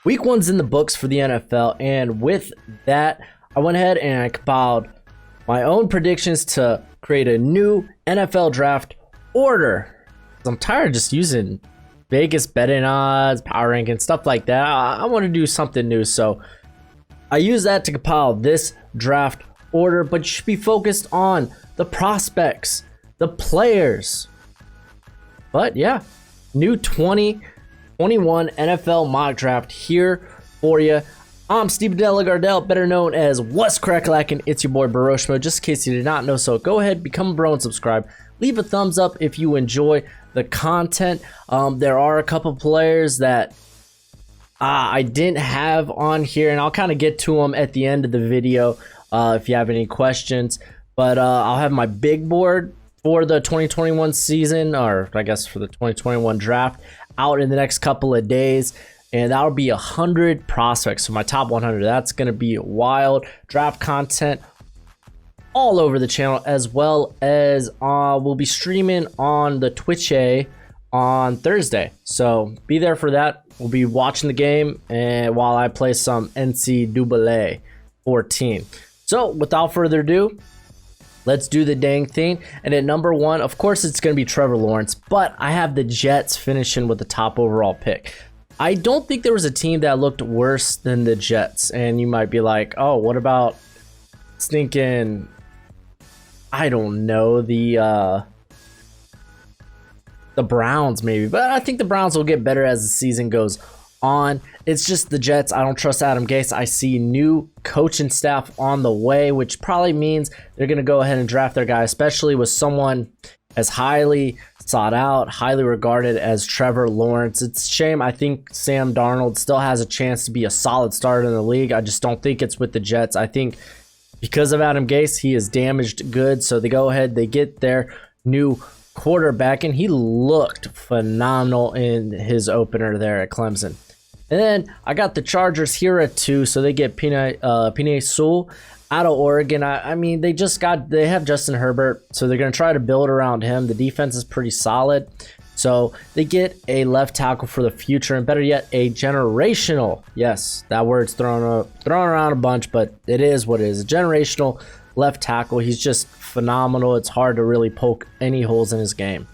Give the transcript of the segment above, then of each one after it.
Week one's in the books for the NFL, and with that, I went ahead and I compiled my own predictions to create a new NFL draft order. I'm tired of just using Vegas betting odds, power ranking, stuff like that. I want to do something new, so I use that to compile this draft order, but you should be focused on the prospects, the players. But yeah, new 2021 NFL mock draft here for you. I'm Steve Delagardelle, better known as What's Crackalackin'. It's your boy Broshmo. Just in case you did not know, so go ahead, become a bro and subscribe. Leave a thumbs up if you enjoy the content. There are a couple players that I didn't have on here, and I'll kind of get to them at the end of the video if you have any questions. But I'll have my big board for the 2021 season, or I guess for the 2021 draft, out in the next couple of days. And that'll be 100 prospects. So my top 100, that's going to be wild. Draft content all over the channel, as well as we'll be streaming on the Twitch on Thursday. So be there for that. We'll be watching the game and while I play some NCAA 14. So without further ado, let's do the dang thing. And at number one, of course, it's going to be Trevor Lawrence, but I have the Jets finishing with the top overall pick. I don't think there was a team that looked worse than the Jets. And you might be like, oh, what about stinking, I don't know, the Browns maybe. But I think the Browns will get better as the season goes on. It's just the Jets. I don't trust Adam Gase. I see new coaching staff on the way, which probably means they're going to go ahead and draft their guy, especially with someone as highly sought out, highly regarded as Trevor Lawrence. It's a shame. I think Sam Darnold still has a chance to be a solid starter in the league. I just don't think it's with the Jets. I think because of Adam Gase, he is damaged goods. So they go ahead, they get their new quarterback, and he looked phenomenal in his opener there at Clemson. And then I got the Chargers here at 2, so they get Penei Sewell out of Oregon. I mean, they have Justin Herbert, so they're going to try to build around him. The defense is pretty solid, so they get a left tackle for the future, and better yet, a generational. Yes, that word's thrown around a bunch, but it is what it is. A generational left tackle. He's just phenomenal. It's hard to really poke any holes in his game.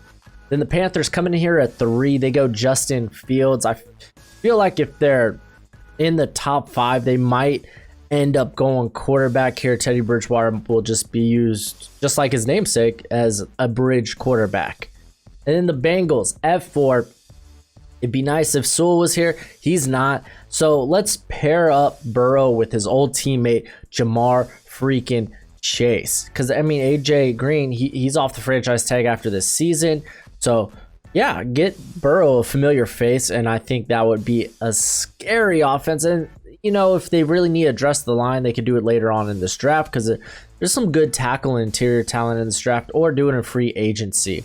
Then the Panthers coming in here at 3. They go Justin Fields. I feel like if they're in the top 5, they might end up going quarterback here. Teddy Bridgewater will just be used, just like his namesake, as a bridge quarterback. And then the Bengals at 4. It'd be nice if Sewell was here. He's not. So let's pair up Burrow with his old teammate, Jamar freaking Chase. Because, I mean, AJ Green, he's off the franchise tag after this season. So, yeah, get Burrow a familiar face, and I think that would be a scary offense. And, you know, if they really need to address the line, they could do it later on in this draft because there's some good tackle and interior talent in this draft, or do it in free agency.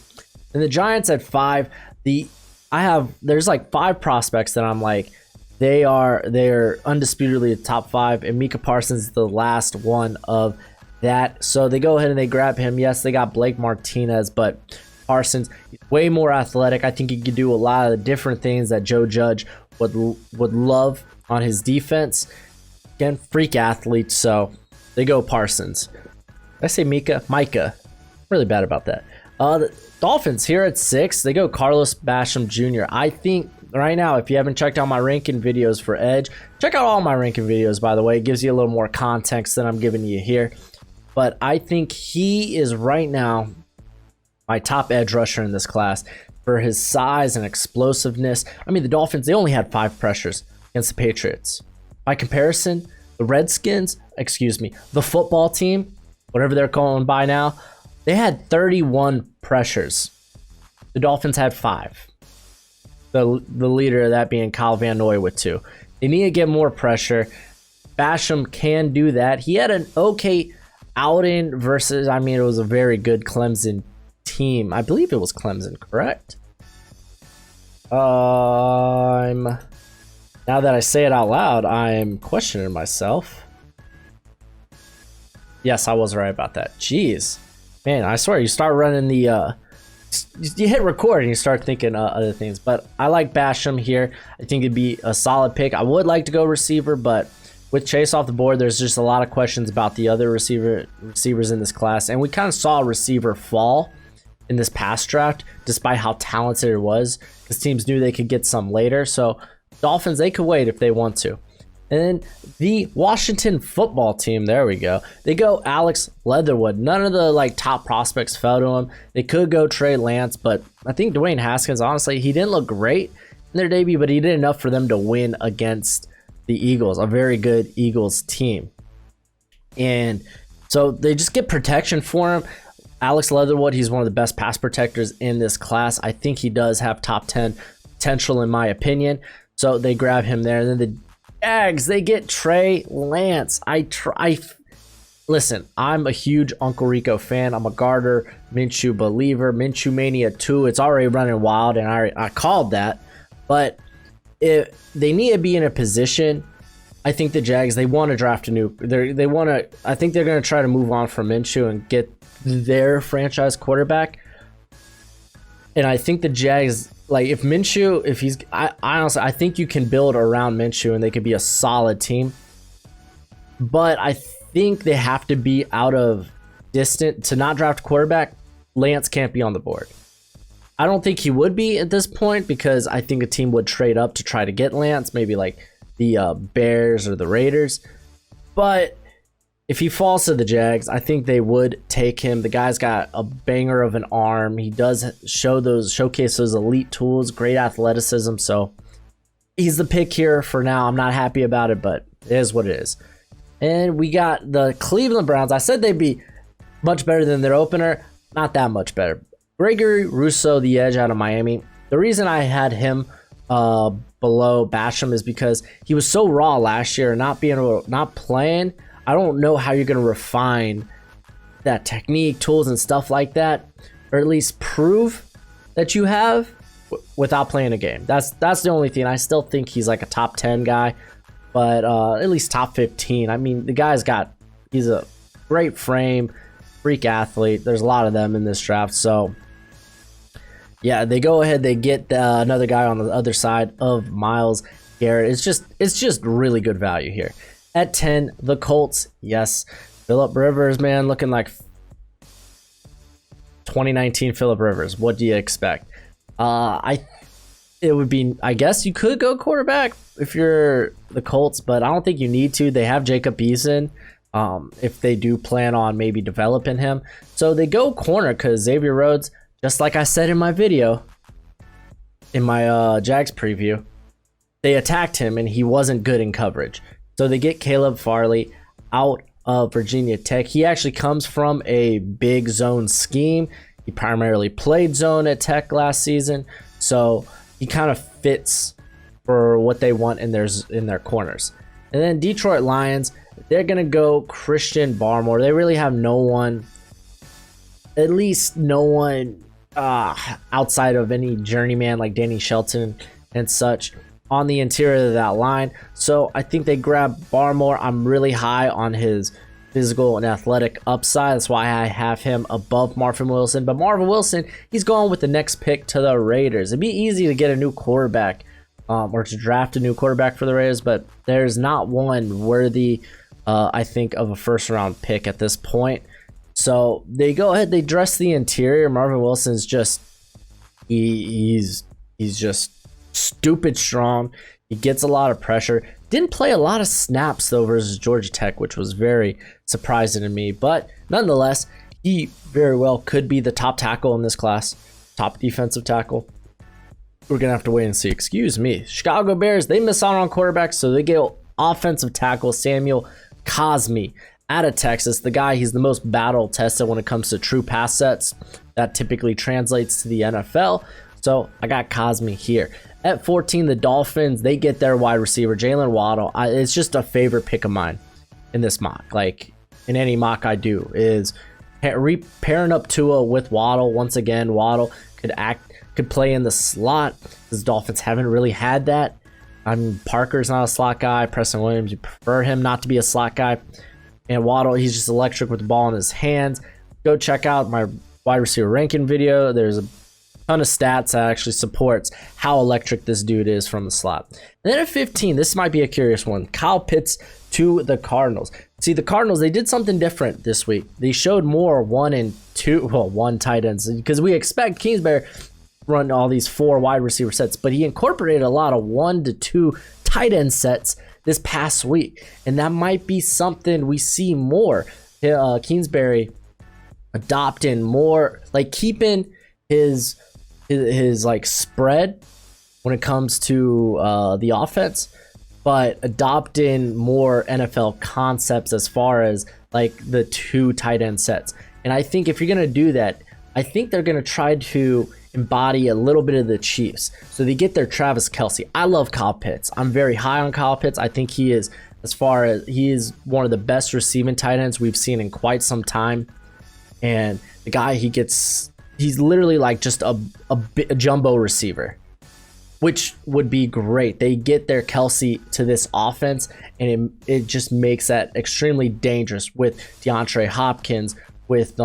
And the Giants at 5, there's like 5 prospects that I'm like, they're undisputedly the top 5, and Micah Parsons is the last one of that. So they go ahead and they grab him. Yes, they got Blake Martinez, but Parsons, way more athletic. I think he could do a lot of the different things that Joe Judge would love on his defense. Again, freak athlete, so they go Parsons. Did I say Micah? Micah. Really bad about that. The Dolphins here at 6, they go Carlos Basham Jr. I think right now, if you haven't checked out my ranking videos for Edge, check out all my ranking videos, by the way. It gives you a little more context than I'm giving you here. But I think he is right now my top edge rusher in this class for his size and explosiveness. I mean, the Dolphins, they only had 5 pressures against the Patriots. By comparison, the the football team, whatever they're calling by now, they had 31 pressures. The Dolphins had 5. The leader of that being Kyle Van Noy with 2. They need to get more pressure. Basham can do that. He had an okay outing versus, I mean, it was a very good Clemson team. I believe it was Clemson, correct? Now that I say it out loud, I'm questioning myself. Yes, I was right about that. Jeez. Man, I swear, you start running the you hit record and you start thinking other things. But I like Basham here. I think it'd be a solid pick. I would like to go receiver, but with Chase off the board, there's just a lot of questions about the other receivers in this class. And we kind of saw a receiver fall in this past draft, despite how talented it was, because teams knew they could get some later. So Dolphins, they could wait if they want to. And then the Washington football team, there we go. They go Alex Leatherwood. None of the like top prospects fell to him. They could go Trey Lance, but I think Dwayne Haskins, honestly, he didn't look great in their debut, but he did enough for them to win against the Eagles, a very good Eagles team. And so they just get protection for him. Alex Leatherwood, he's one of the best pass protectors in this class. I think he does have top 10 potential in my opinion. So they grab him there. And then the Jags, they get Trey Lance. Listen, I'm a huge Uncle Rico fan. I'm a Gardner Minshew believer. Minshew Mania 2, it's already running wild, and I called that. But if they need to be in a position, I think the Jags, they want to draft a new. I think they're going to try to move on from Minshew and get their franchise quarterback. And I think the Jags, like if Minshew, I honestly, I think you can build around Minshew and they could be a solid team. But I think they have to be out of distance to not draft quarterback. Lance can't be on the board. I don't think he would be at this point because I think a team would trade up to try to get Lance, maybe like the Bears or the Raiders. But if he falls to the Jags, I think they would take him. The guy's got a banger of an arm. He does showcase those elite tools, great athleticism. So he's the pick here for now. I'm not happy about it, but it is what it is. And we got the Cleveland Browns. I said they'd be much better than their opener. Not that much better. Gregory Rousseau, the edge out of Miami. The reason I had him below Basham is because he was so raw last year, not playing. I don't know how you're going to refine that technique, tools, and stuff like that, or at least prove that you have without playing a game. That's the only thing. I still think he's like a top 10 guy, but at least top 15. I mean, he's a great frame, freak athlete. There's a lot of them in this draft. So, yeah, they go ahead. They get another guy on the other side of Myles Garrett. It's just really good value here. At 10, the Colts. Yes, Phillip Rivers, man, looking like 2019 Phillip Rivers. What do you expect? I guess you could go quarterback if you're the Colts, but I don't think you need to. They have Jacob Eason if they do plan on maybe developing him. So they go corner because Xavier Rhodes, just like I said in my video, in my Jags preview, they attacked him and he wasn't good in coverage. So they get Caleb Farley out of Virginia Tech. He actually comes from a big zone scheme. He primarily played zone at Tech last season, so he kind of fits for what they want in their corners. And then Detroit Lions, they're gonna go Christian Barmore. They really have no one, at least no one outside of any journeyman like Danny Shelton and such on the interior of that line. So I think they grab Barmore. I'm really high on his physical and athletic upside. That's why I have him above Marvin Wilson. But Marvin Wilson, he's going with the next pick to the Raiders. It'd be easy to get a new quarterback or to draft a new quarterback for the Raiders, but there's not one worthy, I think, of a first-round pick at this point. So they go ahead. They dress the interior. Marvin Wilson's just he's just stupid strong. He gets a lot of pressure. Didn't play a lot of snaps though versus Georgia Tech, which was very surprising to me. But nonetheless, he very well could be the top tackle in this class, top defensive tackle. We're gonna have to wait and see. Excuse me. Chicago Bears, they miss out on quarterbacks, so they get offensive tackle Samuel Cosmi out of Texas. The guy, he's the most battle tested when it comes to true pass sets. That typically translates to the NFL. So I got Cosmi here. At 14, the Dolphins, they get their wide receiver, Jalen Waddle. It's just a favorite pick of mine in this mock. Like, in any mock I do, is pairing up Tua with Waddle. Once again, Waddle could play in the slot, because the Dolphins haven't really had that. Parker's not a slot guy. Preston Williams, you prefer him not to be a slot guy. And Waddle, he's just electric with the ball in his hands. Go check out my wide receiver ranking video. There's a ton of stats that actually supports how electric this dude is from the slot. And then at 15, this might be a curious one. Kyle Pitts to the Cardinals. See, the Cardinals, they did something different this week. They showed more one tight ends, because we expect Kingsbury run all these 4 wide receiver sets, but he incorporated a lot of 1 to 2 tight end sets this past week, and that might be something we see more. Kingsbury adopting more, like keeping his like spread when it comes to the offense, but adopting more NFL concepts as far as like the 2 tight end sets. And I think if you're gonna do that, I think they're gonna try to embody a little bit of the Chiefs. So they get their Travis Kelce. I love Kyle Pitts. I'm very high on Kyle Pitts. I think he is, as far as he is one of the best receiving tight ends we've seen in quite some time. And the guy, he's literally like just a jumbo receiver, which would be great. They get their Kelce to this offense, and it just makes that extremely dangerous with DeAndre Hopkins, with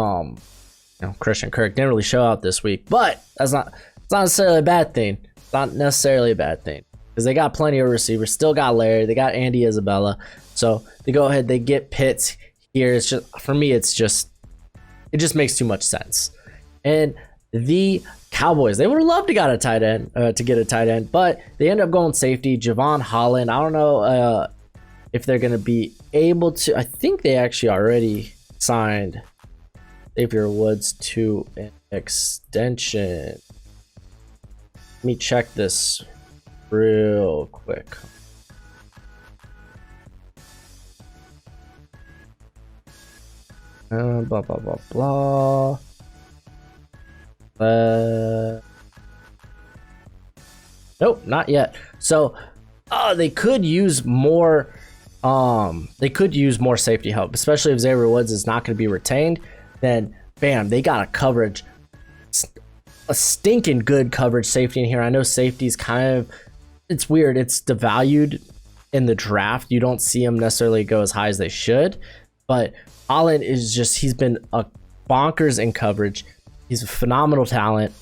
Christian Kirk didn't really show out this week, but it's not necessarily a bad thing. It's not necessarily a bad thing, because they got plenty of receivers. Still got Larry. They got Andy Isabella. So they go ahead. They get Pitts here. It's just, for me, it just makes too much sense. And the Cowboys, they would have loved to get a tight end, but they end up going safety. Javon Holland. I don't know if they're going to be able to. I think they actually already signed Xavier Woods to an extension. Let me check this real quick. Blah blah blah blah. Nope, not yet. So they could use more. They could use more safety help, especially if Xavier Woods is not going to be retained. Then bam, they got a stinking good coverage safety in here. I know safety's it's weird. It's devalued in the draft. You don't see them necessarily go as high as they should, but Holland he's been a bonkers in coverage. He's a phenomenal talent.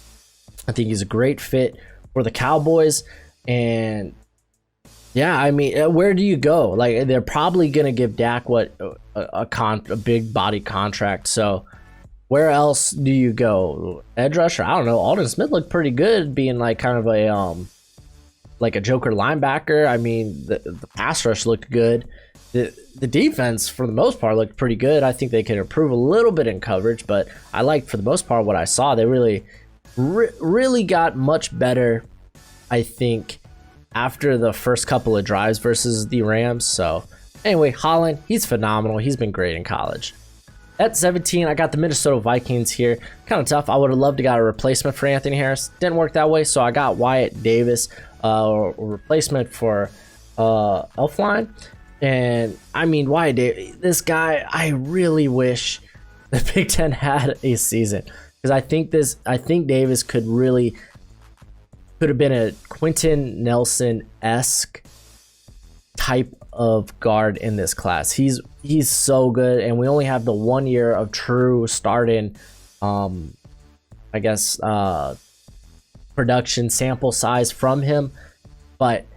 I think he's a great fit for the Cowboys. And yeah, I mean, where do you go? Like, they're probably gonna give Dak a big body contract. So where else do you go? Edge rusher? I don't know. Aldon Smith looked pretty good, being like kind of a like a joker linebacker. I mean, the pass rush looked good. The defense, for the most part, looked pretty good. I think they could improve a little bit in coverage, but I liked, for the most part, what I saw. They really got much better, I think, after the first couple of drives versus the Rams. So anyway, Holland, he's phenomenal. He's been great in college. At 17, I got the Minnesota Vikings here. Kind of tough. I would have loved to got a replacement for Anthony Harris. Didn't work that way, so I got Wyatt Davis, a replacement for Elfline. And I mean, Wyatt Davis, this guy, I really wish the Big Ten had a season, because I think Davis could have been a Quentin Nelson-esque type of guard in this class. He's so good, and we only have the 1 year of true starting production sample size from him, but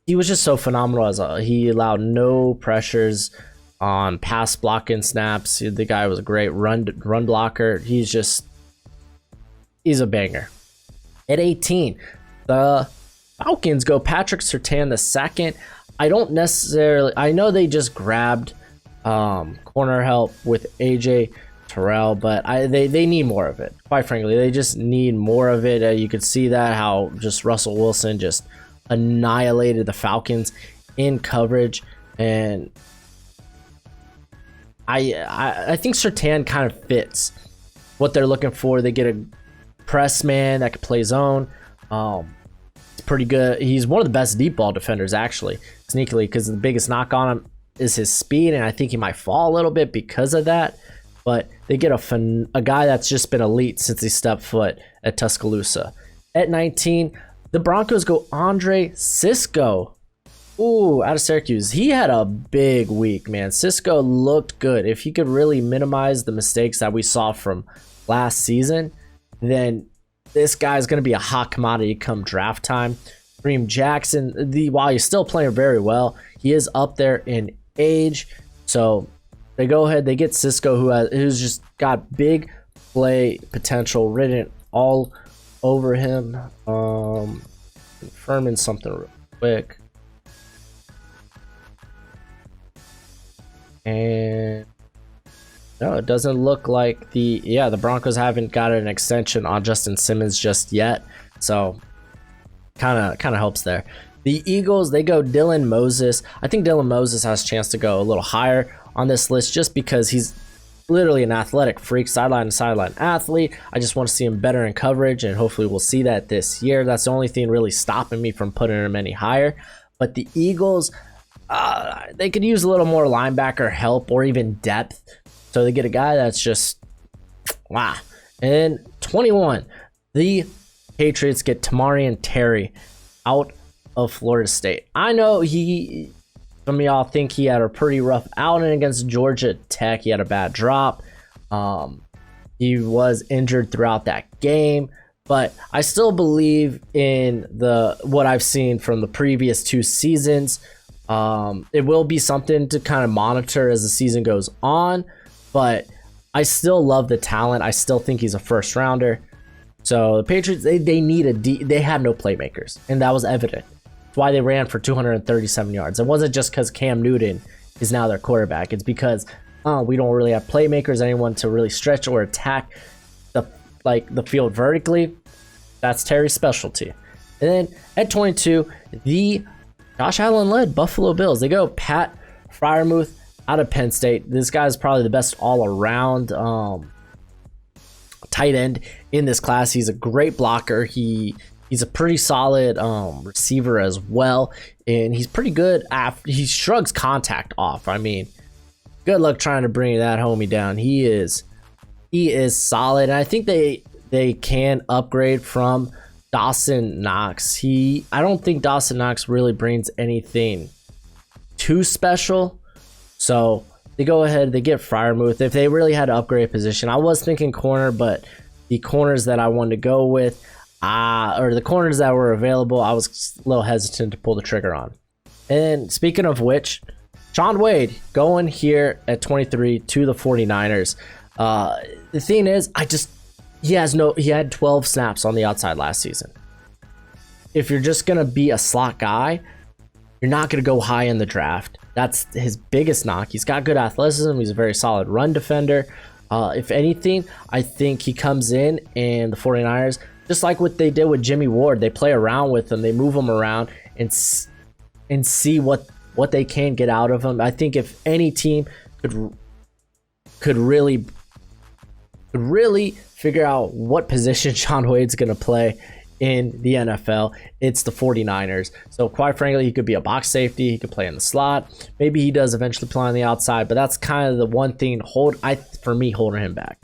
he was just so phenomenal. He allowed no pressures on pass blocking snaps. The guy was a great run blocker. He's a banger. At 18, the Falcons go Patrick Surtain II. I know they just grabbed corner help with AJ Terrell, but they need more of it. Quite frankly, they just need more of it. You could see that, how just Russell Wilson just annihilated the Falcons in coverage, and I think Surtain kind of fits what they're looking for. They get a press man that can play zone. It's pretty good. He's one of the best deep ball defenders, actually, sneakily, because the biggest knock on him is his speed, and I think he might fall a little bit because of that. But they get a guy that's just been elite since he stepped foot at Tuscaloosa. At 19, the Broncos go Andre Cisco. Ooh, out of Syracuse. He had a big week, man. Cisco looked good. If he could really minimize the mistakes that we saw from last season, then this guy's going to be a hot commodity come draft time. Kareem Jackson, while he's still playing very well, he is up there in age. So they go ahead, they get Cisco, who's just got big play potential written all over him. Confirming something real quick. And no, it doesn't look like the Broncos haven't got an extension on Justin Simmons just yet. So kind of helps there. The Eagles, they go Dylan Moses. I think Dylan Moses has a chance to go a little higher on this list just because he's literally an athletic freak, sideline to sideline athlete. I just want to see him better in coverage, and hopefully we'll see that this year. That's the only thing really stopping me from putting him any higher. But the Eagles, they could use a little more linebacker help or even depth. So they get a guy that's just, wow. And 21, the Patriots get Tamorrion Terry out of Florida State. I know some of y'all think he had a pretty rough outing against Georgia Tech. He had a bad drop. He was injured throughout that game, but I still believe in what I've seen from the previous 2 seasons. It will be something to kind of monitor as the season goes on, but I still love the talent. I still think he's a first rounder. So the Patriots, they have no playmakers, and that was evident. That's why they ran for 237 yards. It wasn't just because Cam Newton is now their quarterback. It's because we don't really have playmakers, anyone to really stretch or attack the field vertically. That's Terry's specialty. And then at 22, the Josh Allen-led Buffalo Bills. They go Pat Freiermuth out of Penn State. This guy's probably the best all-around tight end in this class. He's a great blocker. He's a pretty solid receiver as well, and he's pretty good after he shrugs contact off. I mean, good luck trying to bring that homie down. He is solid, and I think they can upgrade from Dawson Knox. I don't think Dawson Knox really brings anything too special, so they go ahead, they get Freiermuth. If they really had to upgrade position, I was thinking corner, but the corners that I wanted to go with, or the corners that were available, I was a little hesitant to pull the trigger on. And speaking of which, Shaun Wade going here at 23 to the 49ers. The thing is, he had 12 snaps on the outside last season. If you're just going to be a slot guy, you're not going to go high in the draft. That's his biggest knock. He's got good athleticism. He's a very solid run defender. If anything, I think he comes in and the 49ers, just like what they did with Jimmy Ward, they play around with him. They move him around and see what they can get out of him. I think if any team could really figure out what position Shaun Wade's going to play in the NFL, it's the 49ers. So quite frankly, he could be a box safety. He could play in the slot. Maybe he does eventually play on the outside, but that's kind of the one thing for me holding him back.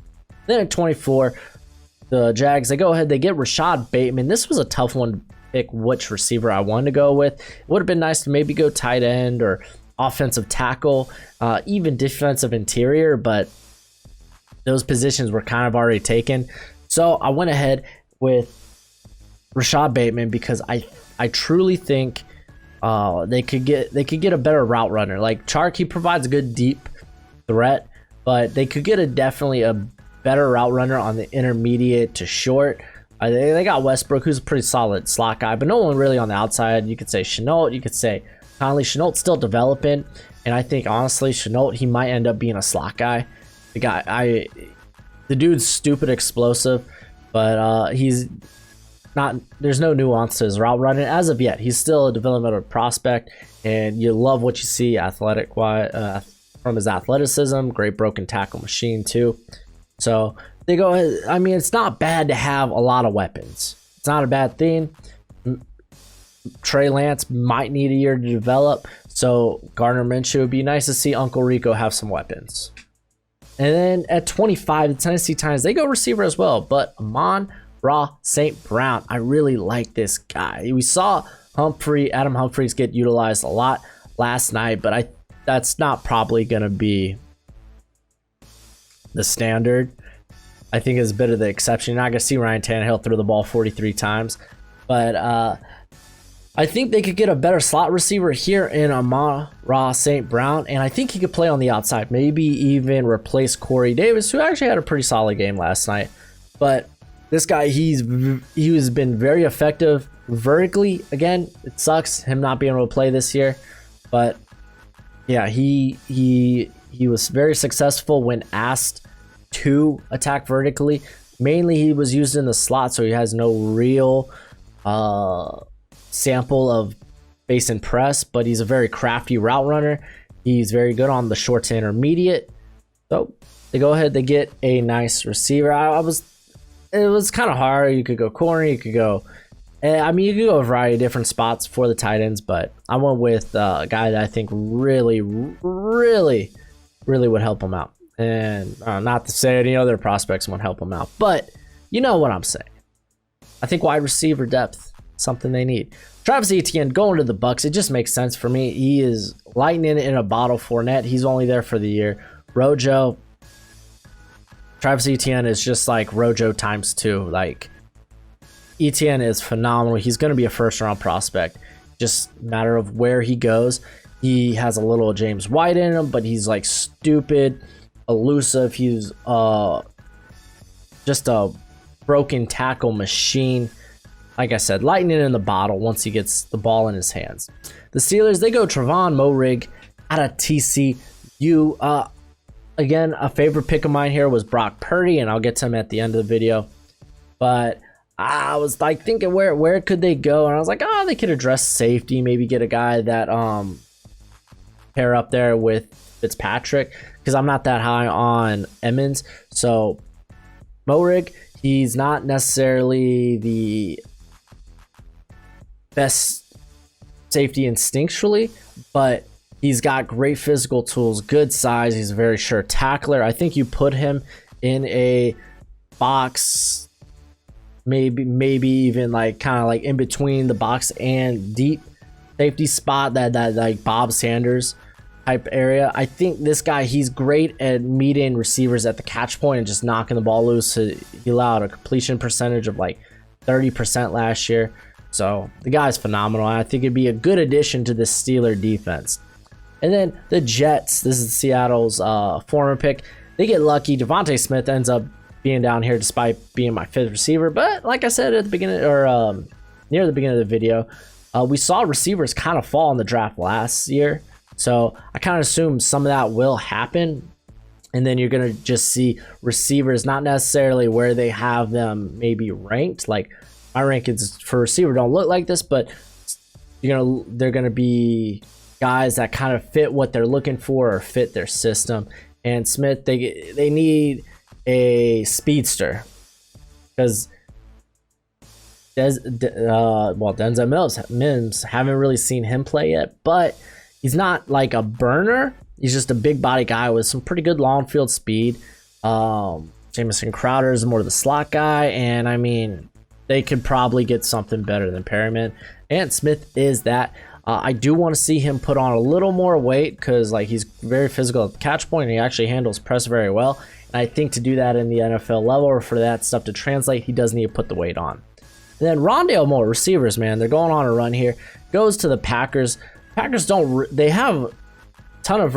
Then at 24, the Jags, they go ahead, they get Rashad Bateman. This was a tough one to pick which receiver I wanted to go with. It would have been nice to maybe go tight end or offensive tackle, even defensive interior, but those positions were kind of already taken. So I went ahead with Rashad Bateman because I truly think they could get a better route runner. Like Chark, he provides a good deep threat, but they could get definitely a better route runner on the intermediate to short. They got Westbrook, who's a pretty solid slot guy, but no one really on the outside. You could say Shenault, you could say Conley. Chenault's still developing, and I think honestly Shenault, he might end up being a slot guy. The dude's stupid explosive, but he's not. There's no nuance to his route running as of yet. He's still a developmental prospect, and you love what you see from his athleticism. Great broken tackle machine too. So they go ahead. I mean, it's not bad to have a lot of weapons. It's not a bad thing. Trey Lance might need a year to develop, so Gardner Minshew, would be nice to see Uncle Rico have some weapons. And then at 25, the Tennessee Titans, they go receiver as well, but Amon-Ra St. Brown, I really like this guy. We saw Adam Humphries get utilized a lot last night, but that's not probably going to be the standard. I think is a bit of the exception. You're not going to see Ryan Tannehill throw the ball 43 times. But I think they could get a better slot receiver here in Amon-Ra St. Brown, and I think he could play on the outside, maybe even replace Corey Davis, who actually had a pretty solid game last night. But this guy, he has been very effective vertically. Again, it sucks him not being able to play this year, but yeah, he was very successful when asked to attack vertically. Mainly, he was used in the slot, so he has no real sample of base and press, but he's a very crafty route runner. He's very good on the short to intermediate. So they go ahead, they get a nice receiver. It was kind of hard. You could go corner, you could go, I mean, you could go a variety of different spots for the tight ends, but I went with a guy that I think really would help him out. And not to say any other prospects won't help him out, but you know what I'm saying. I think wide receiver depth, something they need. Travis Etienne going to the Bucks, it just makes sense for me. He is lightning in a bottle. Fournette, he's only there for the year. Rojo, Travis Etienne is just like Rojo times 2. Like, Etienne is phenomenal. He's going to be a first-round prospect. Just matter of where he goes. He has a little James White in him, but he's like stupid, elusive. He's just a broken tackle machine. Like I said, lightning in the bottle once he gets the ball in his hands. The Steelers, they go Trevon Moehrig out of TCU. Again, a favorite pick of mine here was Brock Purdy, and I'll get to him at the end of the video. But I was like thinking, where could they go? And I was like, oh, they could address safety, maybe get a guy that pair up there with Fitzpatrick, because I'm not that high on Emmons. So Moehrig, he's not necessarily the best safety instinctually, but he's got great physical tools, good size. He's a very sure tackler. I think you put him in a box, maybe even like kind of like in between the box and deep safety spot, that like Bob Sanders type area. I think this guy, he's great at meeting receivers at the catch point and just knocking the ball loose. He allowed a completion percentage of like 30% last year. So the guy's phenomenal. I think it'd be a good addition to the Steeler defense. And then the Jets, this is Seattle's former pick. They get lucky. Devontae Smith ends up being down here despite being my 5th receiver. But like I said at the beginning, or near the beginning of the video, we saw receivers kind of fall in the draft last year. So I kind of assume some of that will happen. And then you're going to just see receivers, not necessarily where they have them maybe ranked. Like my rankings for receiver don't look like this, but they're going to be guys that kind of fit what they're looking for or fit their system. And Smith, they need a speedster, because Denzel Mims, haven't really seen him play yet, but he's not like a burner. He's just a big body guy with some pretty good long field speed. Jamison Crowder is more the slot guy, and I mean, they could probably get something better than Perryman. And Smith is that. I do want to see him put on a little more weight, because like he's very physical at the catch point, and he actually handles press very well. And I think to do that in the NFL level, or for that stuff to translate, he does need to put the weight on. And then Rondale Moore, receivers, man, they're going on a run here. Goes to the Packers. Packers they have a ton of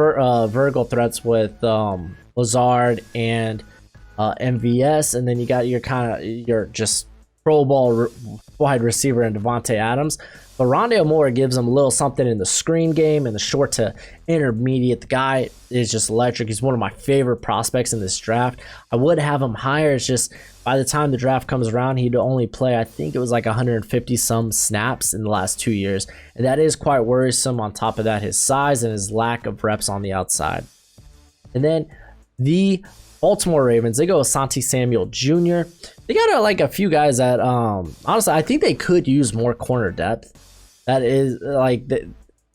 vertical threats with Lazard and MVS, and then you got your just Pro Bowl wide receiver in Devontae Adams. But Rondale Moore gives him a little something in the screen game and the short to intermediate. The guy is just electric. He's one of my favorite prospects in this draft. I would have him higher. It's just by the time the draft comes around, he'd only play, I think it was like 150 some snaps in the last 2 years. And that is quite worrisome. On top of that, his size and his lack of reps on the outside. And then the Baltimore Ravens, they go with Asante Samuel Jr. They got like a few guys that honestly, I think they could use more corner depth. That is like, they're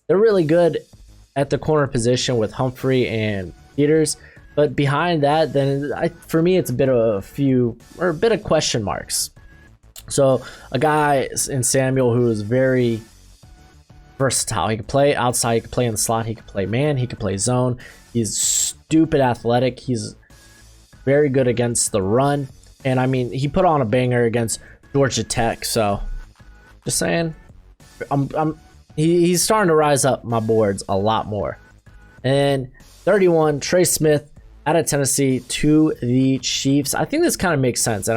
really good at the corner position with Humphrey and Peters, but behind that, then for me, it's a bit of question marks. So a guy in Samuel who is very versatile. He can play outside, he can play in the slot, he can play man, he can play zone. He's stupid athletic. He's very good against the run. And I mean, he put on a banger against Georgia Tech. So just saying, he's starting to rise up my boards a lot more. And 31, Trey Smith out of Tennessee to the Chiefs. I think this kind of makes sense, and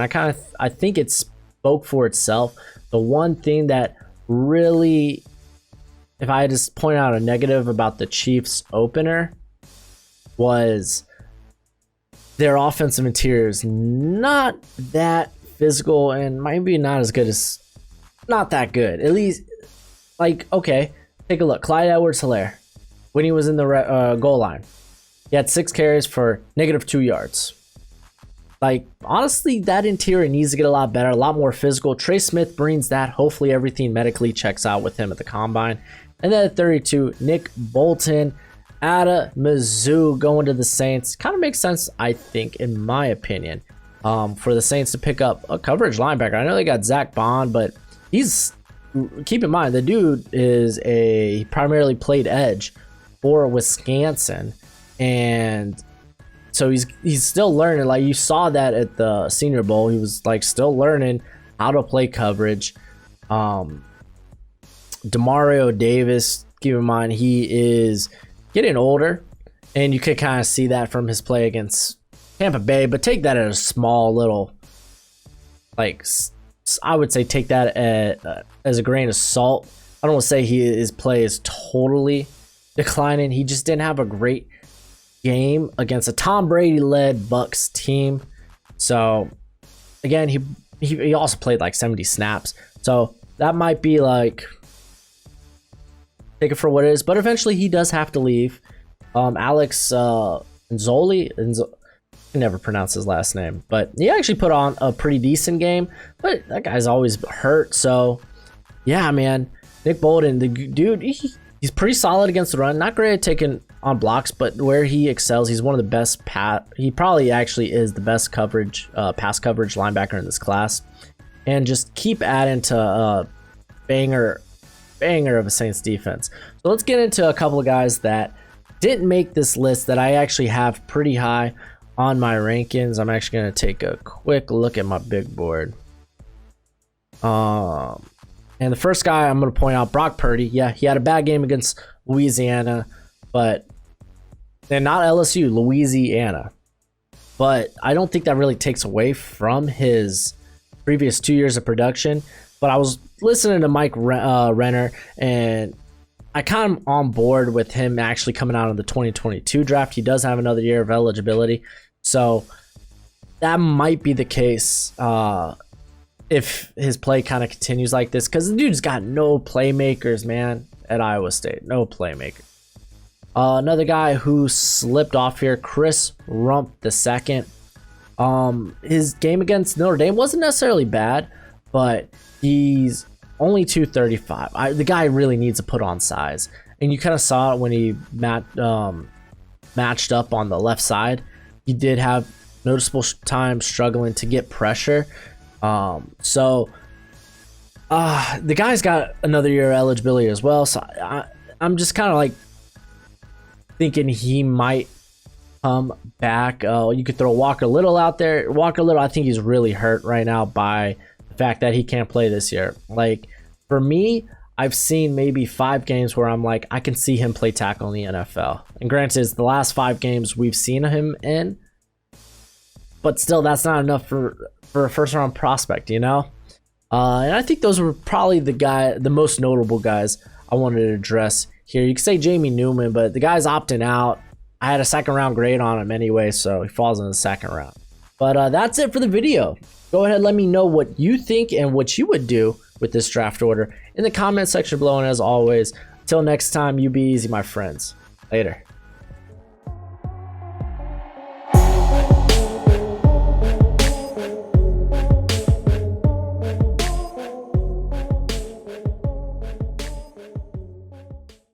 I think it spoke for itself. The one thing that really, if I had to point out a negative about the Chiefs opener, was their offensive interior is not that physical and maybe not as good as, not that good. At least, like, okay, take a look. Clyde Edwards-Helaire, when he was in the goal line, he had 6 carries for -2 yards. Like, honestly, that interior needs to get a lot better, a lot more physical. Trey Smith brings that. Hopefully everything medically checks out with him at the combine. And then at 32, Nick Bolton out of Mizzou going to the Saints. Kind of makes sense, I think, in my opinion, for the Saints to pick up a coverage linebacker. I know they got Zach Bond, but keep in mind, the dude he primarily played edge for Wisconsin. And so he's still learning. Like, you saw that at the Senior Bowl. He was like still learning how to play coverage. Demario Davis, keep in mind, he is getting older, and you could kind of see that from his play against Tampa Bay. But take that as a small little, like, I would say take that as a grain of salt. I don't want to say his play is totally declining. He just didn't have a great game against a Tom Brady led Bucks team. So again, he also played like 70 snaps, so that might be like, take it for what it is. But eventually he does have to leave. Alex Nzoli, I can never pronounce his last name, but he actually put on a pretty decent game, but that guy's always hurt. So yeah, man, Nick Bolton, the dude, he's pretty solid against the run. Not great at taking on blocks, but where he excels, he's one of the best he probably actually is the best coverage, pass coverage linebacker in this class. And just keep adding to banger of a Saints defense. So let's get into a couple of guys that didn't make this list that I actually have pretty high on my rankings. I'm actually going to take a quick look at my big board. And the first guy I'm going to point out, Brock Purdy. Yeah, he had a bad game against Louisiana, but and not LSU, Louisiana. But I don't think that really takes away from his previous 2 years of production. But I was listening to Mike Renner, and I kind of on board with him actually coming out of the 2022 draft. He does have another year of eligibility, so that might be the case if his play kind of continues like this, because the dude's got no playmakers, man, at Iowa State. No playmaker. Another guy who slipped off here, Chris Rump II. His game against Notre Dame wasn't necessarily bad, but he's only 235. The guy really needs to put on size, and you kind of saw it when he matched up on the left side. He did have noticeable time struggling to get pressure. The guy's got another year of eligibility as well, so I'm just kind of like thinking he might come back. You could throw Walker Little out there. Walker Little, I think he's really hurt right now by the fact that he can't play this year. Like, for me, I've seen maybe 5 games where I'm like, I can see him play tackle in the NFL. And granted, it's the last 5 games we've seen him in, but still, that's not enough for a first-round prospect, you know? And I think those were probably the most notable guys I wanted to address here. You could say Jamie Newman, but the guy's opting out. I had a second-round grade on him anyway, so he falls in the second round. But that's it for the video. Go ahead, let me know what you think and what you would do with this draft order in the comment section below. And as always, until next time, you be easy, my friends. Later.